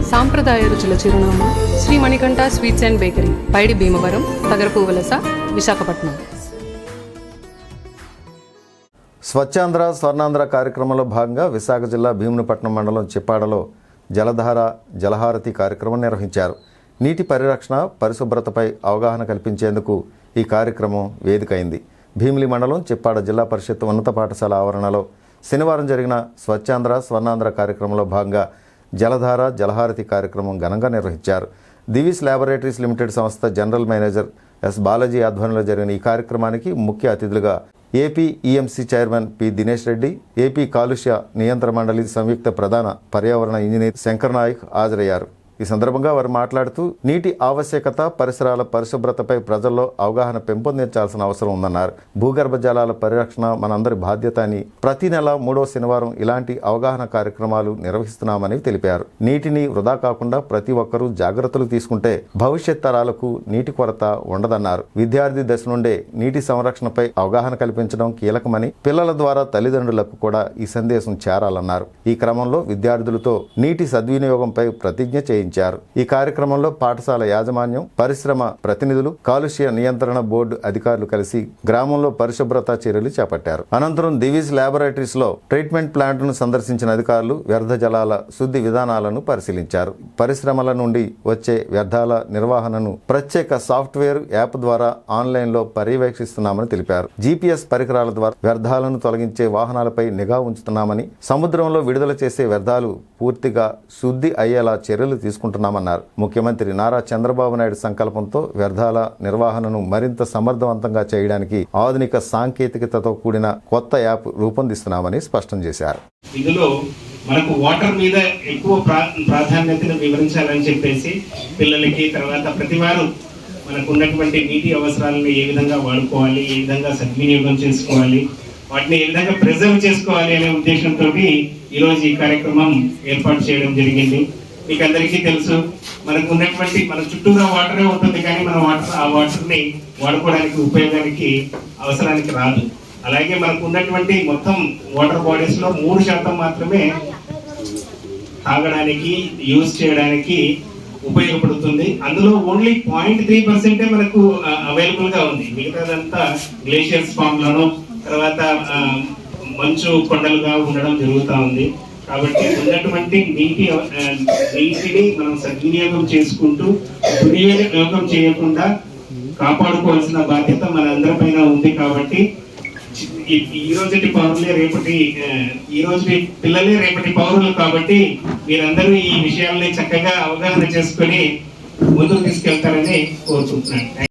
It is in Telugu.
సాంప్రదాయ రుచుల చిరునామా Sri Manikanta sweets and bakery, Paidi Bhimavaram, Tagarapu Valasa, Visakhapatnam. Swachhandhra Swarnandhra కార్యక్రమంలో భాగంగా విశాఖ జిల్లా భీమునిపట్నం మండలం చిప్పాడలో జలధార జలహారతి కార్యక్రమం నిర్వహించారు. నీటి పరిరక్షణ, పరిశుభ్రతపై అవగాహన కల్పించేందుకు ఈ కార్యక్రమం వేదికైంది. భీమిలి మండలం చిప్పాడ జిల్లా పరిషత్ ఉన్నత పాఠశాల ఆవరణలో శనివారం జరిగిన స్వచ్ఛాంధ్ర స్వర్ణాంధ్ర కార్యక్రమంలో భాగంగా జలధార జలహారతి కార్యక్రమం ఘనంగా నిర్వహించారు. దివీస్ ల్యాబొరేటరీస్ లిమిటెడ్ సంస్థ జనరల్ మేనేజర్ ఎస్ బాలాజీ ఆధ్వర్యంలో జరిగిన ఈ కార్యక్రమానికి ముఖ్య అతిథులుగా AP EMC chairman P Dinesh Reddy, AP కాలుష్య నియంత్రణ మండలి సంయుక్త ప్రధాన పర్యావరణ ఇంజనీర్ శంకర్ నాయక్ హాజరయ్యారు. ఈ సందర్భంగా వారు మాట్లాడుతూ నీటి ఆవశ్యకత, పరిసరాల పరిశుభ్రతపై ప్రజల్లో అవగాహన పెంపొందించాల్సిన అవసరం ఉందన్నారు. భూగర్భ జలాల పరిరక్షణ మనందరి బాధ్యత అని ప్రతి నెల 3వ శనివారం ఇలాంటి అవగాహన కార్యక్రమాలు నిర్వహిస్తున్నామని తెలిపారు. నీటిని వృధా కాకుండా ప్రతి ఒక్కరూ జాగ్రత్తలు తీసుకుంటే భవిష్యత్ తరాలకు నీటి కొరత ఉండదన్నారు. విద్యార్థి దశ నుండే నీటి సంరక్షణపై అవగాహన కల్పించడం కీలకమని, పిల్లల ద్వారా తల్లిదండ్రులకు కూడా ఈ సందేశం చేరాలన్నారు. ఈ క్రమంలో విద్యార్థులతో నీటి సద్వినియోగంపై ప్రతిజ్ఞ చేయించారు. ఈ కార్యక్రమంలో పాఠశాల యాజమాన్యం, పరిశ్రమ ప్రతినిధులు, కాలుష్య నియంత్రణ బోర్డు అధికారులు కలిసి గ్రామంలో పరిశుభ్రత చర్యలు చేపట్టారు. అనంతరం దివీస్ ల్యాబొరేటరీస్ లో ట్రీట్మెంట్ ప్లాంట్ ను సందర్శించిన అధికారులు వ్యర్థ జలాల శుద్ధి విధానాలను పరిశీలించారు. పరిశ్రమల నుండి వచ్చే వ్యర్థాల నిర్వహణను ప్రత్యేక సాఫ్ట్వేర్ యాప్ ద్వారా ఆన్లైన్ లో పర్యవేక్షిస్తున్నామని తెలిపారు. జీపీఎస్ పరికరాల ద్వారా వ్యర్థాలను తొలగించే వాహనాలపై నిఘా ఉంచుతున్నామని, సముద్రంలో విడుదల చేసే వ్యర్థాలు పూర్తిగా శుద్ధి అయ్యేలా చర్యలు తీసుకుంటున్నామన్నారు. ముఖ్యమంత్రి నారా చంద్రబాబు నాయుడు సంకల్పంతో వ్యర్థాల నిర్వహణను మరింత సమర్థవంతంగా చేయడానికి ఆధునిక సాంకేతికతతో కూడిన కొత్త యాప్ రూపొందిస్తున్నామని స్పష్టం చేశారు. ఇందులో మనకు వాటర్ మీద ఎక్కువ ప్రాధాన్యతను వివరించాలని చెప్పేసి పిల్లలకి, తర్వాత ప్రతి వారు మనకు ఉన్నటువంటి నీటి అవసరాలను ఏ విధంగా వాడుకోవాలి, ఏ విధంగా సద్వినియోగం చేసుకోవాలి, వాటిని ఏ విధంగా ప్రిజర్వ్ చేసుకోవాలి అనే ఉద్దేశంతో ఈరోజు ఈ కార్యక్రమం ఏర్పాటు చేయడం జరిగింది. మీకు అందరికీ తెలుసు, మనకు ఉన్నటువంటి మన చుట్టూరా వాటరే ఉంటుంది, కానీ మన ఆ వాటర్ని వాడుకోవడానికి, ఉపయోగానికి, అవసరానికి రాదు. అలాగే మనకు ఉన్నటువంటి మొత్తం వాటర్ బాడీస్లో 3% మాత్రమే తాగడానికి, యూజ్ చేయడానికి ఉపయోగపడుతుంది. అందులో ఓన్లీ 0.3% మనకు అవైలబుల్గా ఉంది. మిగతాదంతా గ్లేషియర్స్ ఫామ్లోనూ, తర్వాత మంచు కొండలుగా ఉండడం జరుగుతూ ఉంది. కాబట్టి ఉన్నటువంటి నీటిని మనం సద్వినియోగం చేసుకుంటూ దుర్వినియోగం చేయకుండా కాపాడుకోవాల్సిన బాధ్యత మన అందరిపైన ఉంది. కాబట్టి ఈ రోజుటి పౌరులే రేపటి, ఈ రోజు పిల్లలే రేపటి పౌరులు. కాబట్టి మీరందరూ ఈ విషయాల్ని చక్కగా అవగాహన చేసుకొని ముందుకు తీసుకెళ్తారని కోరుకుంటున్నాను.